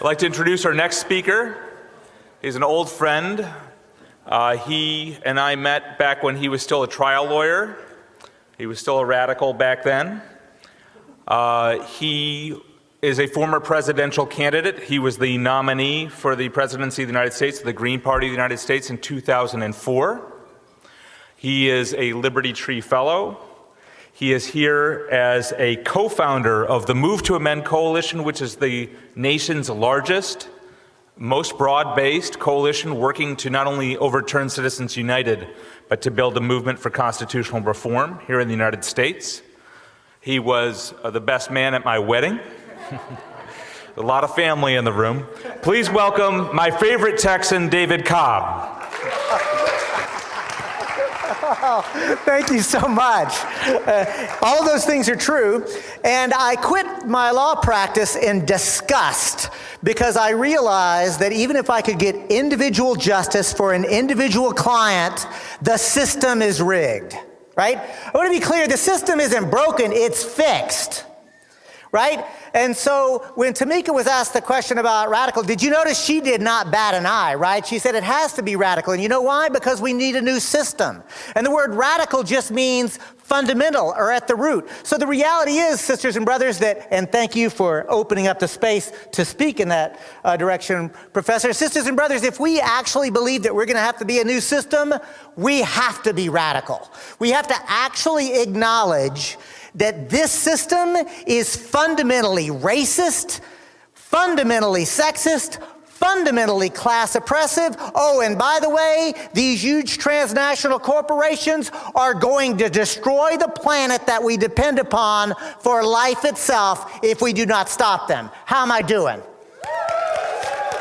like to introduce our next speaker. He's an old friend. He and I met back when he was still a trial lawyer. He was still a radical back then. He is a former presidential candidate. He was the nominee for the presidency of the United States, the Green Party of the United States in 2004. He is a Liberty Tree Fellow. He is here as a co-founder of the Move to Amend Coalition, which is the nation's largest, most broad-based coalition working to not only overturn Citizens United, but to build a movement for constitutional reform here in the United States. He was the best man at my wedding. A lot of family in the room. Please welcome my favorite Texan, David Cobb. Oh, thank you so much. All of those things are true. And I quit my law practice in disgust because I realized that even if I could get individual justice for an individual client, the system is rigged, right? I want to be clear, the system isn't broken, it's fixed, right? And so when Tamika was asked the question about radical, did you notice she did not bat an eye, right? She said it has to be radical. And you know why? Because we need a new system. And the word radical just means fundamental or at the root. So the reality is, sisters and brothers, that, and thank you for opening up the space to speak in that direction, Professor. Sisters and brothers, if we actually believe that we're going to have to be a new system, we have to be radical. We have to actually acknowledge that this system is fundamentally racist, fundamentally sexist, fundamentally class oppressive. Oh, and by the way, these huge transnational corporations are going to destroy the planet that we depend upon for life itself if we do not stop them. How am I doing?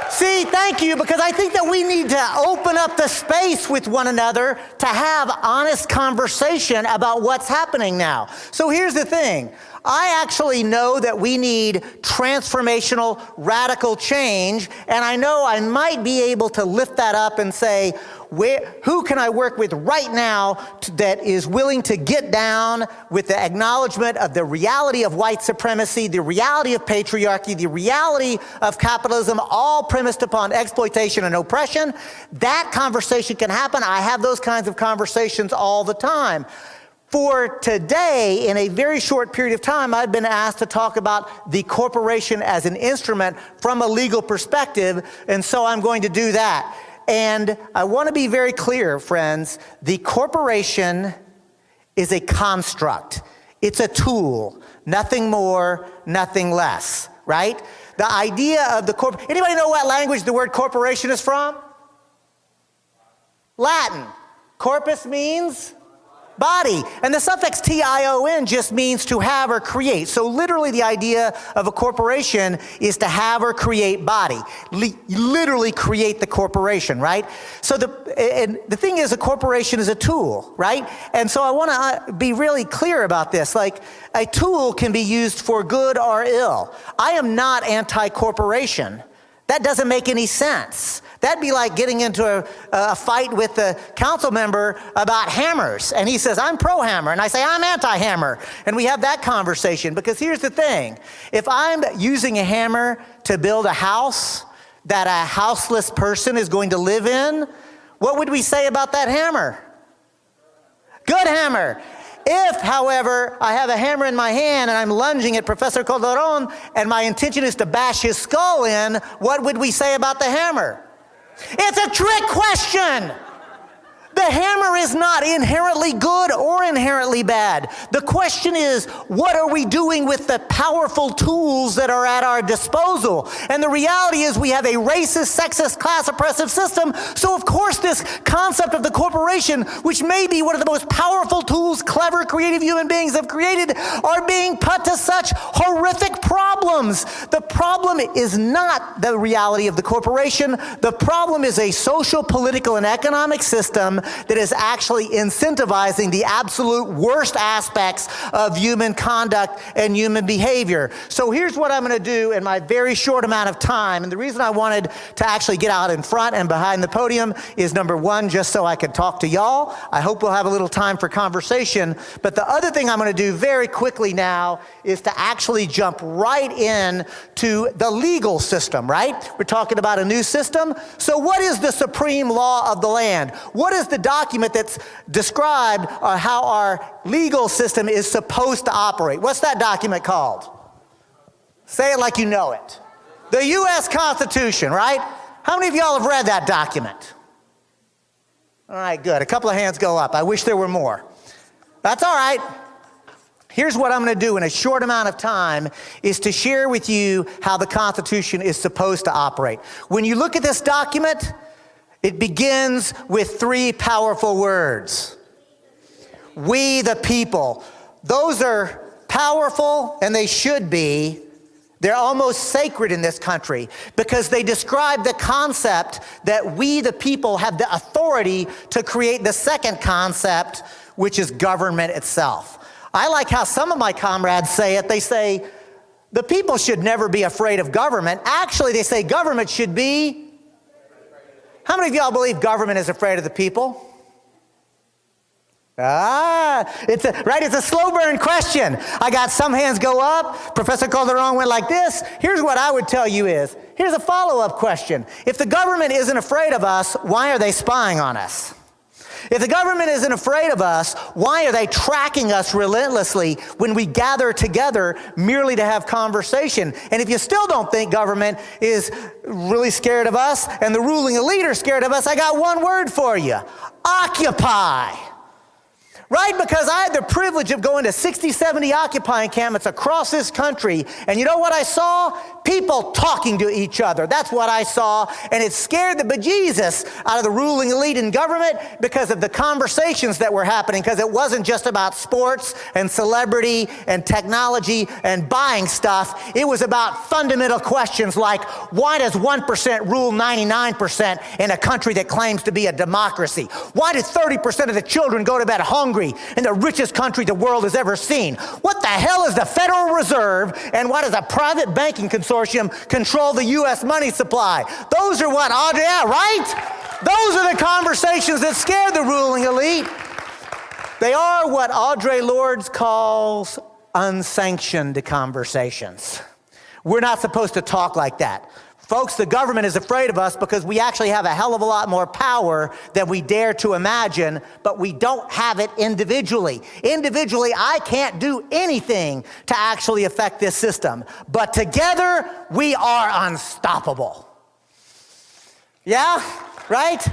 See, thank you, because I think that we need to open up the space with one another to have honest conversation about what's happening now. So here's the thing. I actually know that we need transformational, radical change, and I know I might be able to lift that up and say, who can I work with right now that is willing to get down with the acknowledgement of the reality of white supremacy, the reality of patriarchy, the reality of capitalism, all premised upon exploitation and oppression? That conversation can happen. I have those kinds of conversations all the time. For today, in a very short period of time, I've been asked to talk about the corporation as an instrument from a legal perspective, and so I'm going to do that. And I want to be very clear, friends, the corporation is a construct. It's a tool, nothing more, nothing less, right? The idea of the anybody know what language the word corporation is from? Latin. Corpus means body. And the suffix tion just means to have or create. So literally the idea of a corporation is to have or create body. Literally create the corporation, right? So the thing is, a corporation is a tool, right? And so I want to be really clear about this. Like, a tool can be used for good or ill. I am not anti-corporation. That doesn't make any sense. That'd be like getting into a fight with a council member about hammers. And he says, I'm pro-hammer. And I say, I'm anti-hammer. And we have that conversation. Because here's the thing. If I'm using a hammer to build a house that a houseless person is going to live in, what would we say about that hammer? Good hammer. If, however, I have a hammer in my hand and I'm lunging at Professor Calderon and my intention is to bash his skull in, what would we say about the hammer? It's a trick question. The hammer is not inherently good or inherently bad. The question is, what are we doing with the powerful tools that are at our disposal? And the reality is we have a racist, sexist, class oppressive system. So of course this concept of the corporation, which may be one of the most powerful tools clever, creative human beings have created, are being put to such horrific problems. The problem is not the reality of the corporation. The problem is a social, political, and economic system that is actually incentivizing the absolute worst aspects of human conduct and human behavior. So here's what I'm going to do in my very short amount of time. And the reason I wanted to actually get out in front and behind the podium is, number one, just so I could talk to y'all. I hope we'll have a little time for conversation. conversation. But the other thing I'm going to do very quickly now is to actually jump right in to the legal system, right? We're talking about a new system. So what is the supreme law of the land? What is the document that's described how our legal system is supposed to operate? What's that document called? Say it like you know it. The U.S. Constitution, right? How many of y'all have read that document? All right, good. A couple of hands go up. I wish there were more. That's all right. Here's what I'm going to do in a short amount of time is to share with you how the Constitution is supposed to operate. When you look at this document, it begins with three powerful words. We the people. Those are powerful, and they should be. They're almost sacred in this country because they describe the concept that we, the people, have the authority to create the second concept, which is government itself. I like how some of my comrades say it. They say, the people should never be afraid of government. Actually, they say government should be. How many of y'all believe government is afraid of the people? It's a slow burn question. I got some hands go up. Professor Calderon went like this. Here's what I would tell you is, here's a follow-up question. If the government isn't afraid of us, why are they spying on us? If the government isn't afraid of us, why are they tracking us relentlessly when we gather together merely to have conversation? And if you still don't think government is really scared of us and the ruling elite are scared of us, I got one word for you. Occupy. Right? Because I had the privilege of going to 60, 70 Occupy encampments across this country. And you know what I saw? People talking to each other. That's what I saw. And it scared the bejesus out of the ruling elite in government because of the conversations that were happening. Because it wasn't just about sports and celebrity and technology and buying stuff. It was about fundamental questions like, why does 1% rule 99% in a country that claims to be a democracy? Why do 30% of the children go to bed hungry in the richest country the world has ever seen? What the hell is the Federal Reserve, and why does a private banking consortium control the U.S. money supply? Those are what, yeah, right? Those are the conversations that scare the ruling elite. They are what Audre Lorde calls unsanctioned conversations. We're not supposed to talk like that. Folks, the government is afraid of us because we actually have a hell of a lot more power than we dare to imagine, but we don't have it individually. Individually, I can't do anything to actually affect this system. But together, we are unstoppable. Yeah? Right?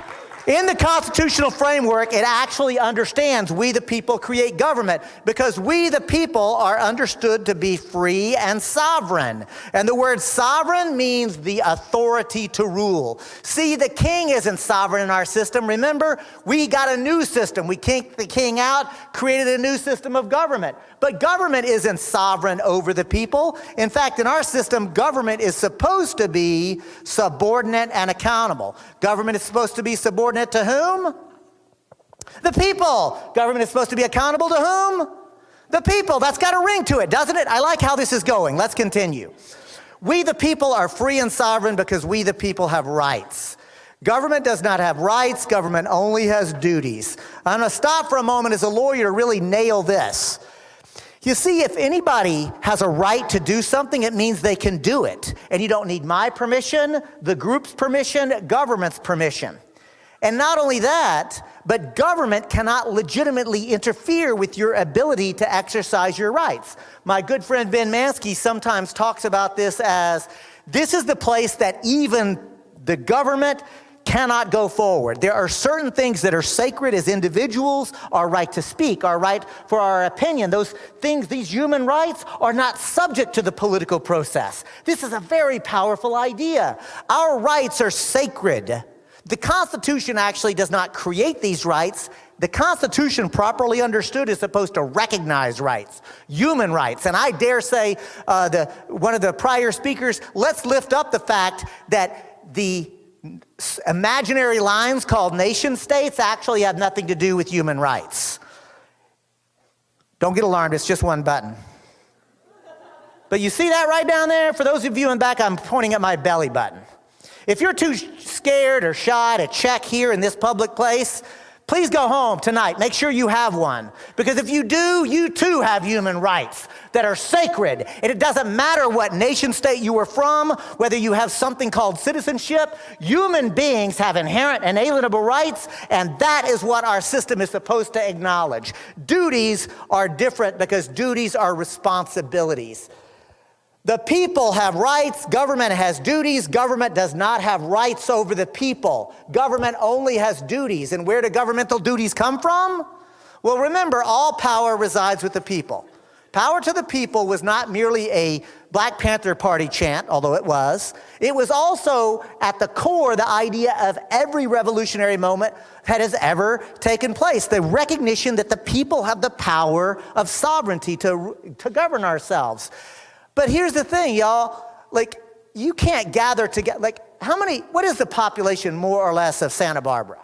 In the constitutional framework, it actually understands we the people create government because we the people are understood to be free and sovereign. And the word sovereign means the authority to rule. See, the king isn't sovereign in our system. Remember, we got a new system. We kicked the king out, created a new system of government. But government isn't sovereign over the people. In fact, in our system, government is supposed to be subordinate and accountable. Government is supposed to be subordinate to whom? The people. Government is supposed to be accountable to whom? The people. That's got a ring to it, doesn't it? I like how this is going. Let's continue. We the people are free and sovereign because we the people have rights. Government does not have rights. Government only has duties. I'm going to stop for a moment as a lawyer to really nail this. You see, if anybody has a right to do something, it means they can do it. And you don't need my permission, the group's permission, government's permission. And not only that, but government cannot legitimately interfere with your ability to exercise your rights. My good friend Ben Mansky sometimes talks about this as, this is the place that even the government cannot go forward. There are certain things that are sacred as individuals, our right to speak, our right for our opinion. Those things, these human rights, are not subject to the political process. This is a very powerful idea. Our rights are sacred. The Constitution actually does not create these rights. The Constitution, properly understood, is supposed to recognize rights, human rights. And I dare say, one of the prior speakers, let's lift up the fact that the imaginary lines called nation states actually have nothing to do with human rights. Don't get alarmed, it's just one button. But you see that right down there? For those of you in back, I'm pointing at my belly button. If you're too scared or shy to check here in this public place, Please go home tonight. Make sure you have one. Because if you do, you too have human rights that are sacred. And it doesn't matter what nation state you are from, whether you have something called citizenship. Human beings have inherent and inalienable rights, and that is what our system is supposed to acknowledge. Duties are different because duties are responsibilities. The people have rights, government has duties. Government does not have rights over the people. Government only has duties. And where do governmental duties come from? Well, remember, all power resides with the people. Power to the people was not merely a Black Panther Party chant, although it was. It was also at the core the idea of every revolutionary moment that has ever taken place. The recognition that the people have the power of sovereignty to govern ourselves. But here's the thing, y'all, like, you can't gather together, like, what is the population more or less of Santa Barbara?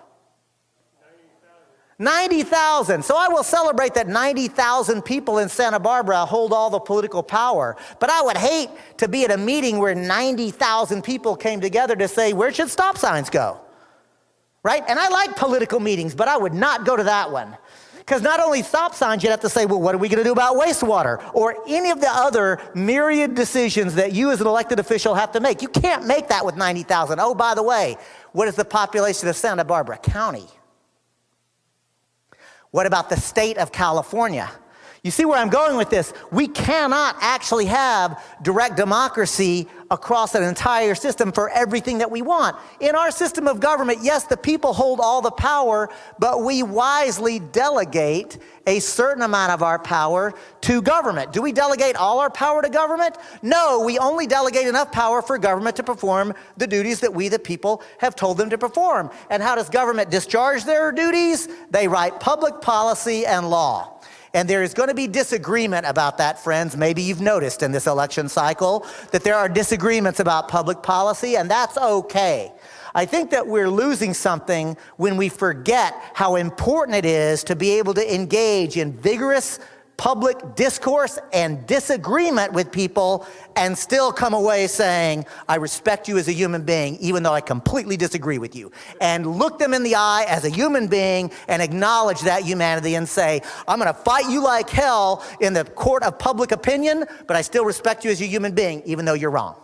90,000. So I will celebrate that 90,000 people in Santa Barbara hold all the political power. But I would hate to be at a meeting where 90,000 people came together to say, where should stop signs go? Right? And I like political meetings, but I would not go to that one. Because not only stop signs, you'd have to say, well, what are we going to do about wastewater? Or any of the other myriad decisions that you as an elected official have to make. You can't make that with 90,000. Oh, by the way, what is the population of Santa Barbara County? What about the state of California? You see where I'm going with this? We cannot actually have direct democracy across an entire system for everything that we want. In our system of government, yes, the people hold all the power, but we wisely delegate a certain amount of our power to government. Do we delegate all our power to government? No, we only delegate enough power for government to perform the duties that we, the people, have told them to perform. And how does government discharge their duties? They write public policy and law. And there is going to be disagreement about that, friends. Maybe you've noticed in this election cycle that there are disagreements about public policy, and that's okay. I think that we're losing something when we forget how important it is to be able to engage in vigorous public discourse and disagreement with people and still come away saying, I respect you as a human being, even though I completely disagree with you. And look them in the eye as a human being and acknowledge that humanity and say, I'm going to fight you like hell in the court of public opinion, but I still respect you as a human being, even though you're wrong.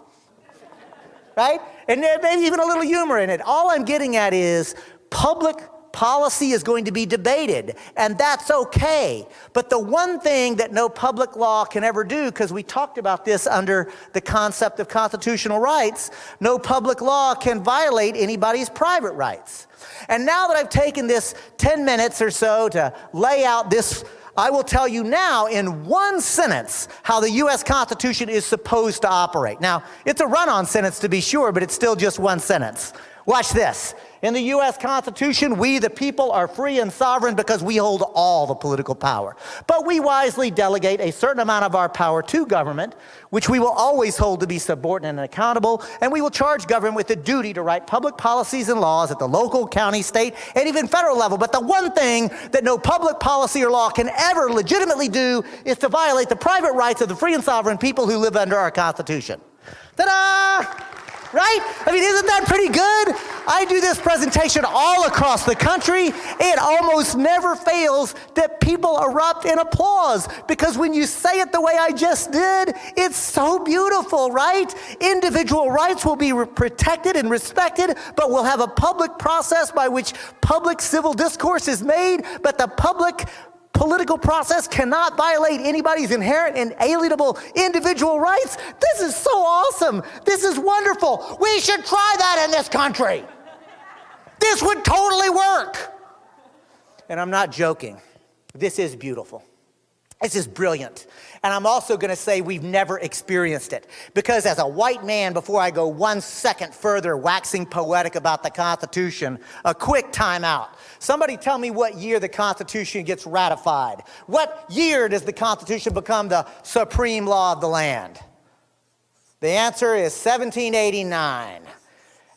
Right? And maybe even a little humor in it. All I'm getting at is public policy is going to be debated, and that's okay. But the one thing that no public law can ever do, because we talked about this under the concept of constitutional rights, no public law can violate anybody's private rights. And now that I've taken this 10 minutes or so to lay out this, I will tell you now in one sentence how the U.S. Constitution is supposed to operate. Now, it's a run-on sentence to be sure, but it's still just one sentence. Watch this. In the U.S. Constitution, we, the people, are free and sovereign because we hold all the political power. But we wisely delegate a certain amount of our power to government, which we will always hold to be subordinate and accountable, and we will charge government with the duty to write public policies and laws at the local, county, state, and even federal level. But the one thing that no public policy or law can ever legitimately do is to violate the private rights of the free and sovereign people who live under our Constitution. Ta-da! Right? I mean, isn't that pretty good? I do this presentation all across the country. It almost never fails that people erupt in applause because when you say it the way I just did, it's so beautiful, right? Individual rights will be protected and respected, but we'll have a public process by which public civil discourse is made, but the public political process cannot violate anybody's inherent and alienable individual rights. This is so awesome. This is wonderful. We should try that in this country. This would totally work. And I'm not joking. This is beautiful. This is brilliant. And I'm also going to say we've never experienced it. Because as a white man, before I go 1 second further waxing poetic about the Constitution, a quick timeout. Somebody tell me what year the Constitution gets ratified. What year does the Constitution become the supreme law of the land? The answer is 1789.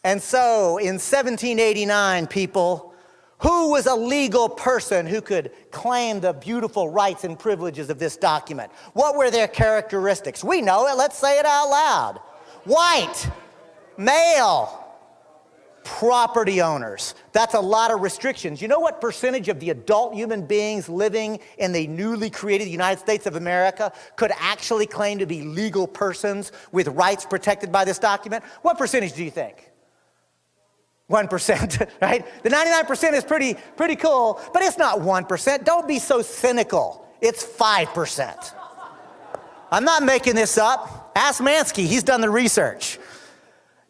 And so in 1789, people, who was a legal person who could claim the beautiful rights and privileges of this document? What were their characteristics? We know it. Let's say it out loud. White, male, property owners. That's a lot of restrictions. You know what percentage of the adult human beings living in the newly created United States of America could actually claim to be legal persons with rights protected by this document? What percentage do you think? 1%, right? The 99% is pretty cool, but it's not 1%. Don't be so cynical. It's 5%. I'm not making this up. Ask Mansky, he's done the research.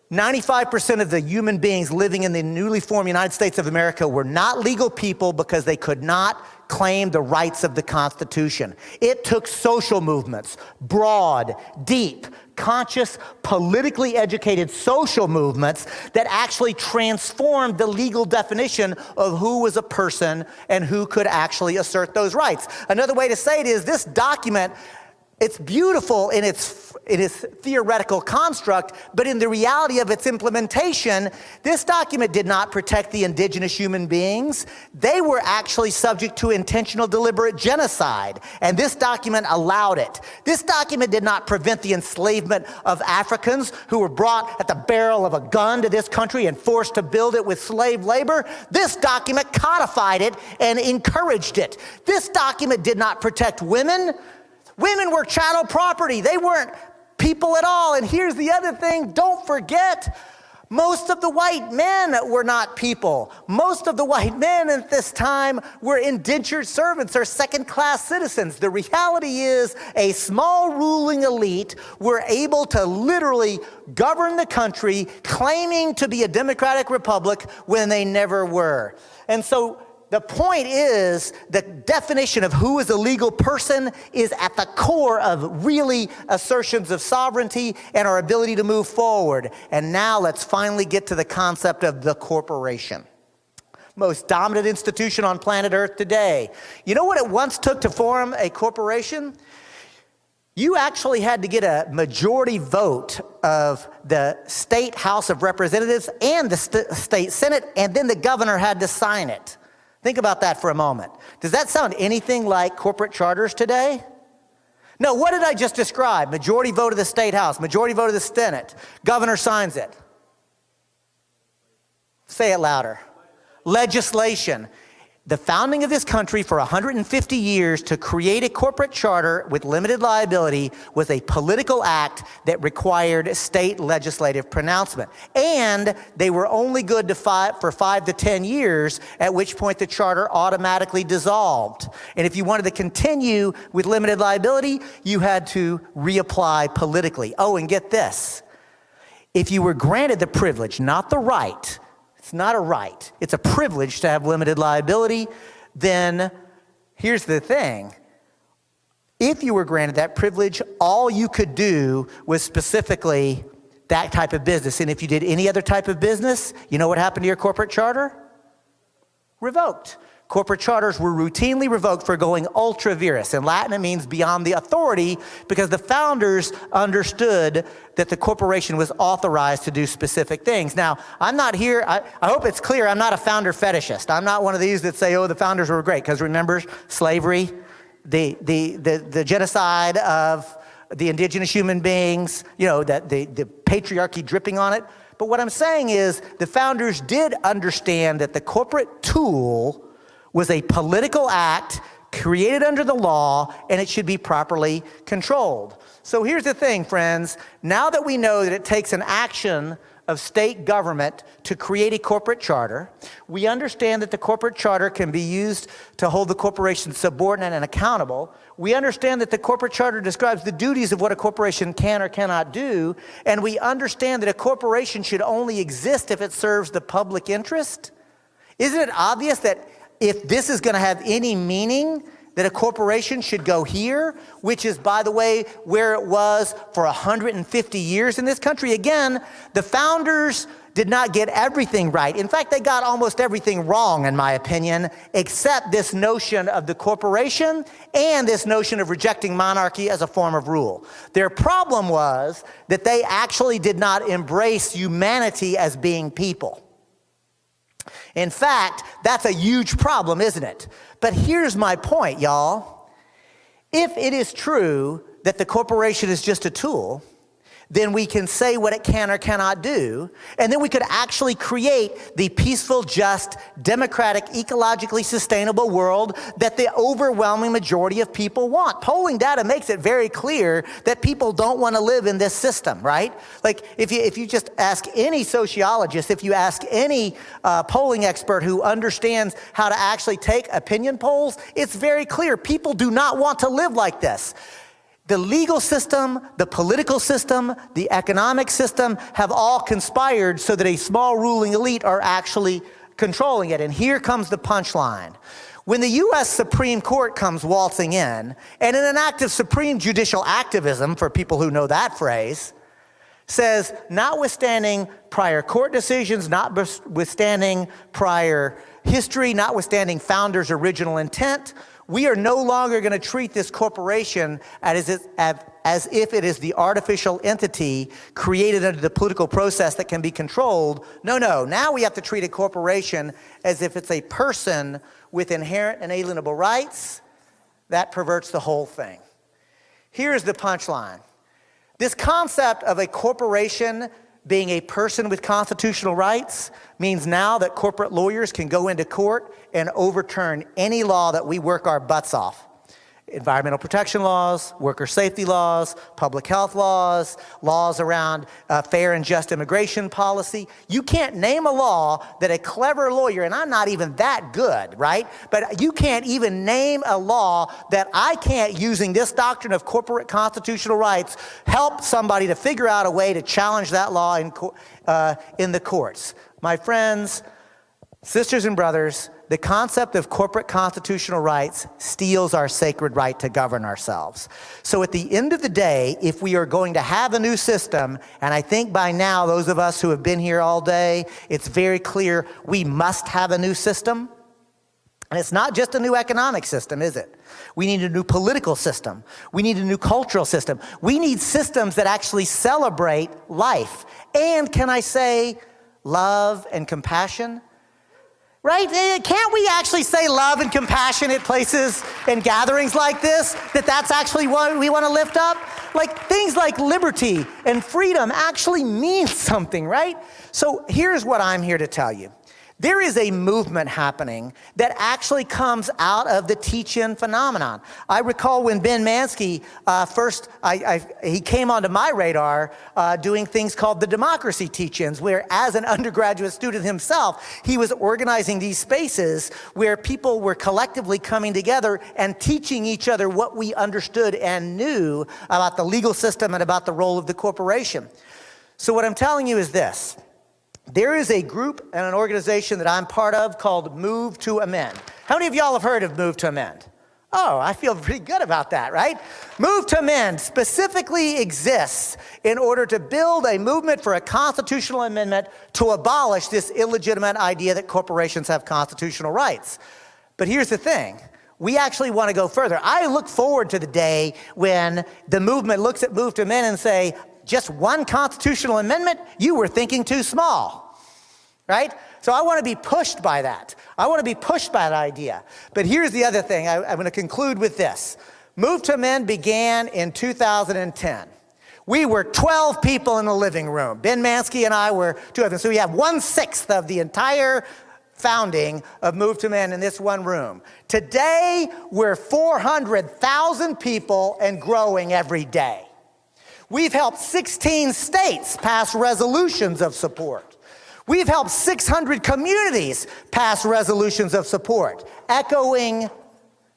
95% of the human beings living in the newly formed United States of America were not legal people because they could not claim the rights of the Constitution. It took social movements, broad, deep, conscious, politically educated social movements that actually transformed the legal definition of who was a person and who could actually assert those rights. Another way to say it is this document, it's beautiful in its theoretical construct, but in the reality of its implementation, this document did not protect the indigenous human beings. They were actually subject to intentional deliberate genocide, and this document allowed it. This document did not prevent the enslavement of Africans who were brought at the barrel of a gun to this country and forced to build it with slave labor. This document codified it and encouraged it. This document did not protect women. Women were chattel property. They weren't people at all. And here's the other thing, don't forget, most of the white men were not people. Most of the white men at this time were indentured servants or second-class citizens. The reality is a small ruling elite were able to literally govern the country, claiming to be a democratic republic when they never were. And so the point is, the definition of who is a legal person is at the core of really assertions of sovereignty and our ability to move forward. And now let's finally get to the concept of the corporation. Most dominant institution on planet Earth today. You know what it once took to form a corporation? You actually had to get a majority vote of the state House of Representatives and the state Senate, and then the governor had to sign it. Think about that for a moment. Does that sound anything like corporate charters today? No, what did I just describe? Majority vote of the state house, majority vote of the Senate, governor signs it. Say it louder. Legislation. The founding of this country for 150 years to create a corporate charter with limited liability was a political act that required state legislative pronouncement. And they were only good for 5 to 10 years, at which point the charter automatically dissolved. And if you wanted to continue with limited liability, you had to reapply politically. Oh, and get this. If you were granted the privilege, not the right, it's not a right, it's a privilege to have limited liability, then here's the thing. If you were granted that privilege, all you could do was specifically that type of business. And if you did any other type of business, you know what happened to your corporate charter? Revoked. Corporate charters were routinely revoked for going ultra vires. In Latin, it means beyond the authority, because the founders understood that the corporation was authorized to do specific things. Now, I'm not here, I hope it's clear, I'm not a founder fetishist. I'm not one of these that say, oh, the founders were great, because remember slavery, the genocide of the indigenous human beings, you know, the patriarchy dripping on it. But what I'm saying is the founders did understand that the corporate tool was a political act created under the law, and it should be properly controlled. So here's the thing, friends. Now that we know that it takes an action of state government to create a corporate charter, we understand that the corporate charter can be used to hold the corporation subordinate and accountable. We understand that the corporate charter describes the duties of what a corporation can or cannot do, and we understand that a corporation should only exist if it serves the public interest. Isn't it obvious that if this is going to have any meaning, that a corporation should go here, which is, by the way, where it was for 150 years in this country? Again, the founders did not get everything right. In fact, they got almost everything wrong, in my opinion, except this notion of the corporation and this notion of rejecting monarchy as a form of rule. Their problem was that they actually did not embrace humanity as being people. In fact, that's a huge problem, isn't it? But here's my point, y'all. If it is true that the corporation is just a tool, then we can say what it can or cannot do, and then we could actually create the peaceful, just, democratic, ecologically sustainable world that the overwhelming majority of people want. Polling data makes it very clear that people don't want to live in this system, right? Like, if you just ask any sociologist, if you ask any polling expert who understands how to actually take opinion polls, it's very clear people do not want to live like this. The legal system, the political system, the economic system have all conspired so that a small ruling elite are actually controlling it. And here comes the punchline. When the U.S. Supreme Court comes waltzing in, and in an act of supreme judicial activism, for people who know that phrase, says, notwithstanding prior court decisions, notwithstanding prior history, notwithstanding founders' original intent, we are no longer going to treat this corporation as if it is the artificial entity created under the political process that can be controlled. No, now we have to treat a corporation as if it's a person with inherent and inalienable rights. That perverts the whole thing. Here's the punchline. This concept of a corporation being a person with constitutional rights means now that corporate lawyers can go into court and overturn any law that we work our butts off. Environmental protection laws, worker safety laws, public health laws, laws around fair and just immigration policy. You can't name a law that a clever lawyer, and I'm not even that good, right? But you can't even name a law that I can't, using this doctrine of corporate constitutional rights, help somebody to figure out a way to challenge that law in the courts. My friends, sisters and brothers, the concept of corporate constitutional rights steals our sacred right to govern ourselves. So at the end of the day, if we are going to have a new system, and I think by now those of us who have been here all day, it's very clear we must have a new system. And it's not just a new economic system, is it? We need a new political system. We need a new cultural system. We need systems that actually celebrate life. And can I say, love and compassion? Right? Can't we actually say love and compassion at places and gatherings like this? That's actually what we want to lift up? Like things like liberty and freedom actually mean something, right? So here's what I'm here to tell you. There is a movement happening that actually comes out of the teach-in phenomenon. I recall when Ben Mansky he came onto my radar doing things called the democracy teach-ins, where as an undergraduate student himself, he was organizing these spaces where people were collectively coming together and teaching each other what we understood and knew about the legal system and about the role of the corporation. So what I'm telling you is this. There is a group and an organization that I'm part of called Move to Amend. How many of y'all have heard of Move to Amend? Oh, I feel pretty good about that, right? Move to Amend specifically exists in order to build a movement for a constitutional amendment to abolish this illegitimate idea that corporations have constitutional rights. But here's the thing. We actually want to go further. I look forward to the day when the movement looks at Move to Amend and say, just one constitutional amendment? You were thinking too small, right? So I want to be pushed by that. I want to be pushed by that idea. But here's the other thing. I'm going to conclude with this. Move to Amend began in 2010. We were 12 people in the living room. Ben Mansky and I were two of them. So we have 1/6 of the entire founding of Move to Amend in this one room. Today, we're 400,000 people and growing every day. We've helped 16 states pass resolutions of support. We've helped 600 communities pass resolutions of support, echoing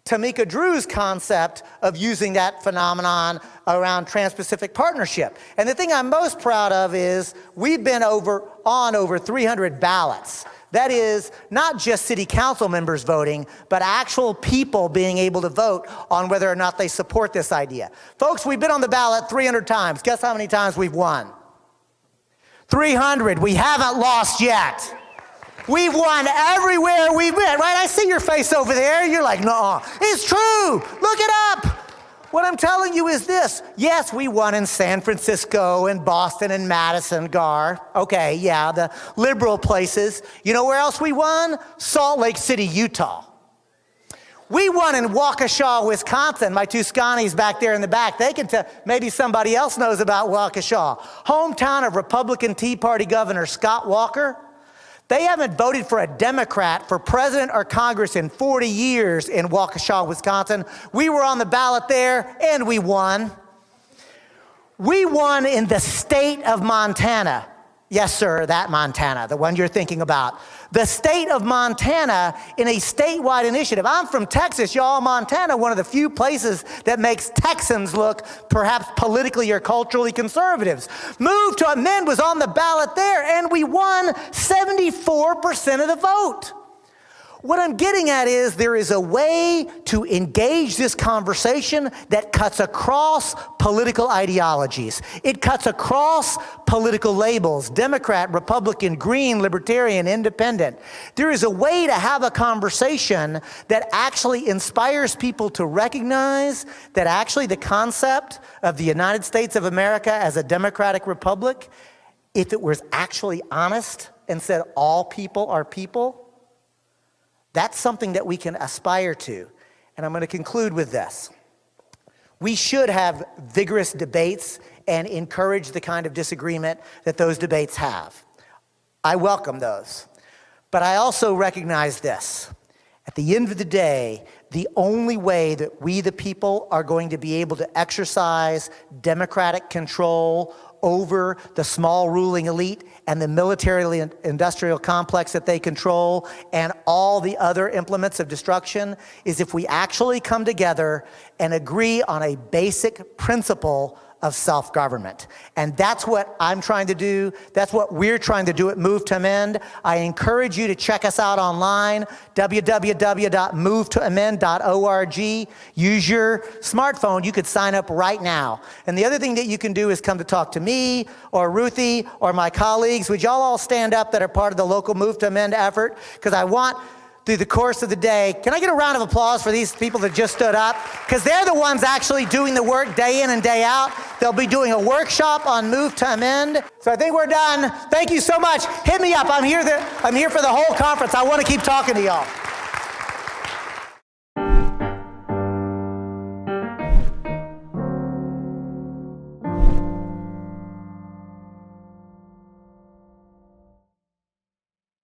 Tamika Drew's concept of using that phenomenon around Trans-Pacific Partnership. And the thing I'm most proud of is we've been on over 300 ballots. That is not just city council members voting, but actual people being able to vote on whether or not they support this idea. Folks, we've been on the ballot 300 times. Guess how many times we've won? 300. We haven't lost yet. We've won everywhere we've been, right? I see your face over there. You're like, no, it's true. Look it up. What I'm telling you is this. Yes, we won in San Francisco and Boston and Madison, Gar. Okay, yeah, the liberal places. You know where else we won? Salt Lake City, Utah. We won in Waukesha, Wisconsin. My two Scotties back there in the back, they can tell, maybe somebody else knows about Waukesha. Hometown of Republican Tea Party Governor Scott Walker. They haven't voted for a Democrat for president or Congress in 40 years in Waukesha, Wisconsin. We were on the ballot there, and we won. We won in the state of Montana. Yes, sir, that Montana, the one you're thinking about. The state of Montana in a statewide initiative. I'm from Texas, y'all. Montana, one of the few places that makes Texans look perhaps politically or culturally conservatives. Move to Amend was on the ballot there, and we won 74% of the vote. What I'm getting at is there is a way to engage this conversation that cuts across political ideologies. It cuts across political labels, Democrat, Republican, Green, Libertarian, Independent. There is a way to have a conversation that actually inspires people to recognize that actually the concept of the United States of America as a democratic republic, if it was actually honest and said all people are people, that's something that we can aspire to. And I'm going to conclude with this. We should have vigorous debates and encourage the kind of disagreement that those debates have. I welcome those. But I also recognize this. At the end of the day, the only way that we, the people, are going to be able to exercise democratic control over the small ruling elite and the military-industrial complex that they control and all the other implements of destruction is if we actually come together and agree on a basic principle of self-government. And that's what I'm trying to do. That's what we're trying to do at Move to Amend. I encourage you to check us out online, www.movetoamend.org. Use your smartphone. You could sign up right now. And the other thing that you can do is come to talk to me or Ruthie or my colleagues. Would y'all all stand up that are part of the local Move to Amend effort? Because I want, through the course of the day, can I get a round of applause for these people that just stood up? Because they're the ones actually doing the work day in and day out. They'll be doing a workshop on Move to Amend. So I think we're done. Thank you so much. Hit me up. I'm here for the whole conference. I want to keep talking to y'all.